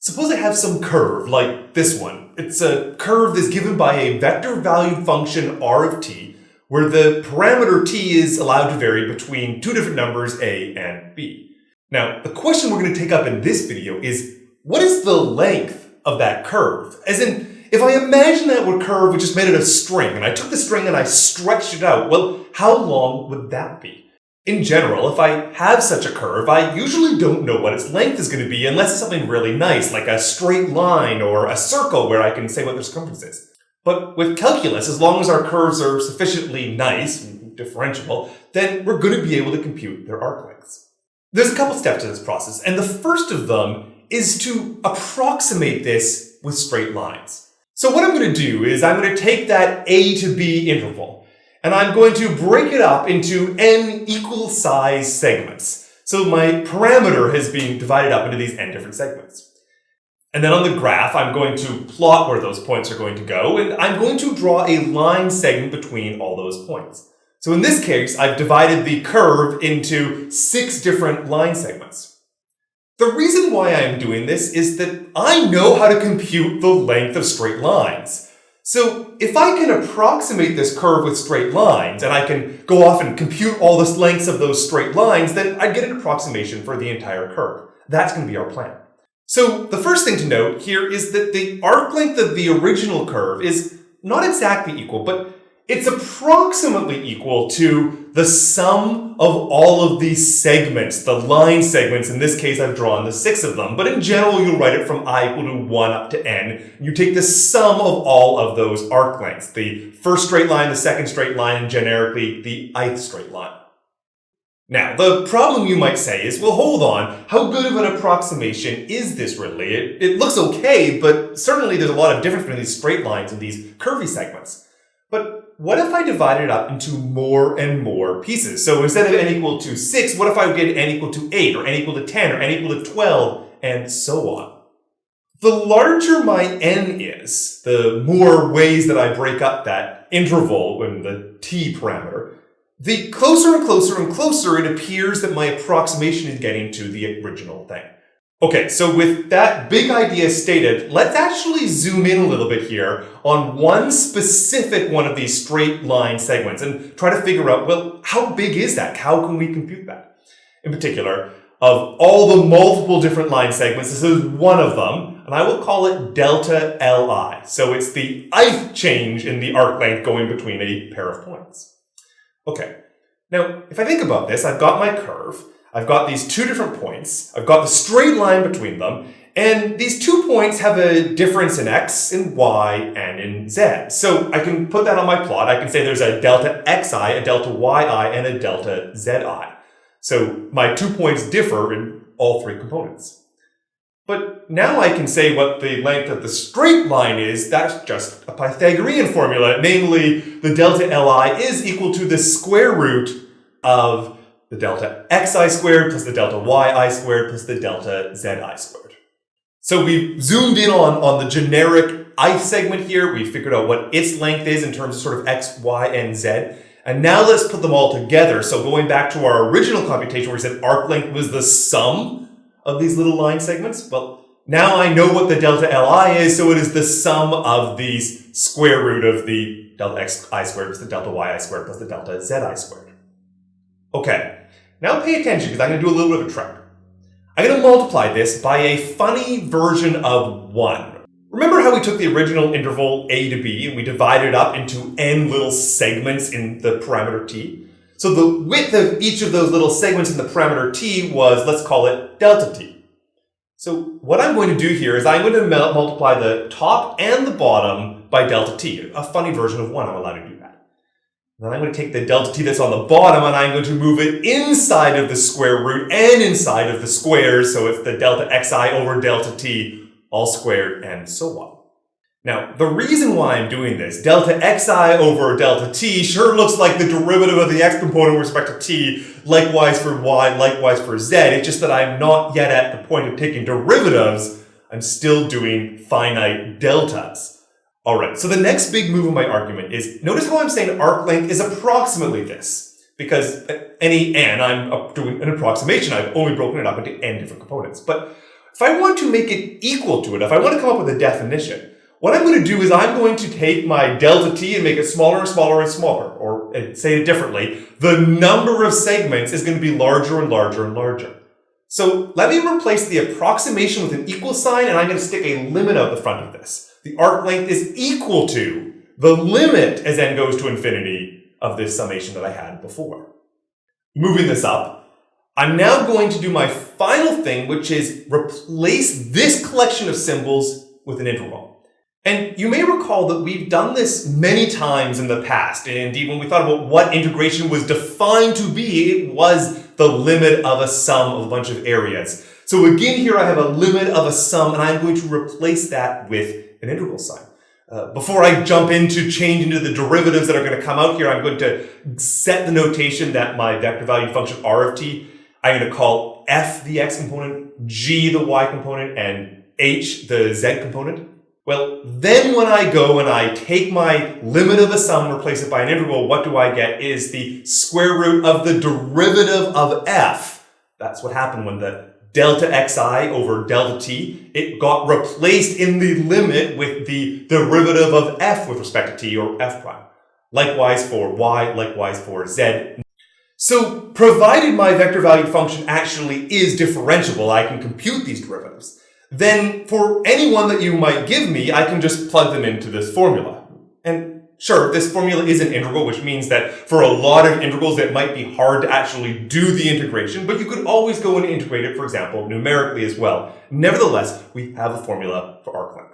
Suppose I have some curve, like this one. It's a curve that's given by a vector-valued function r of t, where the parameter t is allowed to vary between two different numbers a and b. Now, the question we're going to take up in this video is, what is the length of that curve? As in, if I imagine that curve was just made out of string, and I took the string and I stretched it out, well, how long would that be? In general, if I have such a curve, I usually don't know what its length is going to be unless it's something really nice, like a straight line or a circle where I can say what the circumference is. But with calculus, as long as our curves are sufficiently nice and differentiable, then we're going to be able to compute their arc lengths. There's a couple steps to this process, and the first of them is to approximate this with straight lines. So what I'm going to do is I'm going to take that a to b interval, and I'm going to break it up into n equal size segments. So my parameter has been divided up into these n different segments. And then on the graph, I'm going to plot where those points are going to go, and I'm going to draw a line segment between all those points. So in this case, I've divided the curve into 6 different line segments. The reason why I'm doing this is that I know how to compute the length of straight lines. So if I can approximate this curve with straight lines, and I can go off and compute all the lengths of those straight lines, then I'd get an approximation for the entire curve. That's going to be our plan. So the first thing to note here is that the arc length of the original curve is not exactly equal, but it's approximately equal to the sum of all of these segments, the line segments. In this case, I've drawn the 6 of them, but in general, you'll write it from I equal to 1 up to n. You take the sum of all of those arc lengths, the first straight line, the second straight line, and generically the ith straight line. Now, the problem you might say is, well, hold on, how good of an approximation is this really? It looks okay, but certainly there's a lot of difference between these straight lines and these curvy segments. But what if I divided it up into more and more pieces? So instead of n equal to 6, what if I did n equal to 8, or n equal to 10, or n equal to 12, and so on? The larger my n is, the more ways that I break up that interval in the t parameter, the closer and closer and closer it appears that my approximation is getting to the original thing. Okay, so with that big idea stated, let's actually zoom in a little bit here on one specific one of these straight line segments and try to figure out, well, how big is that? How can we compute that? In particular, of all the multiple different line segments, this is one of them, and I will call it delta Li. So it's the ith change in the arc length going between a pair of points. Okay, now if I think about this, I've got my curve, I've got these 2 different points, I've got the straight line between them, and these 2 points have a difference in x, in y, and in z. So I can put that on my plot. I can say there's a delta xi, a delta yi, and a delta zi. So my 2 points differ in all 3 components. But now I can say what the length of the straight line is. That's just a Pythagorean formula, namely the delta Li is equal to the square root of the delta xi squared plus the delta yi squared plus the delta zi squared. So we've zoomed in on the generic ith segment here. We figured out what its length is in terms of sort of x, y, and z. And now let's put them all together. So going back to our original computation where we said arc length was the sum of these little line segments, well, now I know what the delta Li is, so it is the sum of these square root of the delta xi squared plus the delta yi squared plus the delta zi squared. Okay, now pay attention because I'm going to do a little bit of a trick. I'm going to multiply this by a funny version of 1. Remember how we took the original interval a to b and we divided it up into n little segments in the parameter t? So the width of each of those little segments in the parameter t was, let's call it delta t. So what I'm going to do here is I'm going to multiply the top and the bottom by delta t, a funny version of 1. I'm allowed to do that. Then I'm going to take the delta t that's on the bottom and I'm going to move it inside of the square root and inside of the squares, so it's the delta xi over delta t all squared and so on. Now, the reason why I'm doing this, delta xi over delta t sure looks like the derivative of the x component with respect to t, likewise for y, likewise for z. It's just that I'm not yet at the point of taking derivatives. I'm still doing finite deltas. All right, so the next big move of my argument is, notice how I'm saying arc length is approximately this, because at any n, I'm doing an approximation. I've only broken it up into n different components. But if I want to make it equal to it, if I want to come up with a definition, what I'm going to do is I'm going to take my delta t and make it smaller and smaller and smaller. Or say it differently, the number of segments is going to be larger and larger and larger. So let me replace the approximation with an equal sign, and I'm going to stick a limit out the front of this. The arc length is equal to the limit as n goes to infinity of this summation that I had before. Moving this up, I'm now going to do my final thing, which is replace this collection of symbols with an integral. And you may recall that we've done this many times in the past. Indeed, when we thought about what integration was defined to be, it was the limit of a sum of a bunch of areas. So again, here I have a limit of a sum, and I'm going to replace that with an integral sign. Before I jump into changing to the derivatives that are going to come out here, I'm going to set the notation that my vector value function r of t, I'm going to call f the x component, g the y component, and h the z component. Well, then when I go and I take my limit of a sum, replace it by an integral, what do I get is the square root of the derivative of f. That's what happened when the delta xi over delta t, it got replaced in the limit with the derivative of f with respect to t, or f prime. Likewise for y, likewise for z. So, provided my vector valued function actually is differentiable, I can compute these derivatives. Then for any one that you might give me, I can just plug them into this formula. And sure, this formula is an integral, which means that for a lot of integrals, it might be hard to actually do the integration, but you could always go and integrate it, for example, numerically as well. Nevertheless, we have a formula for Arclength.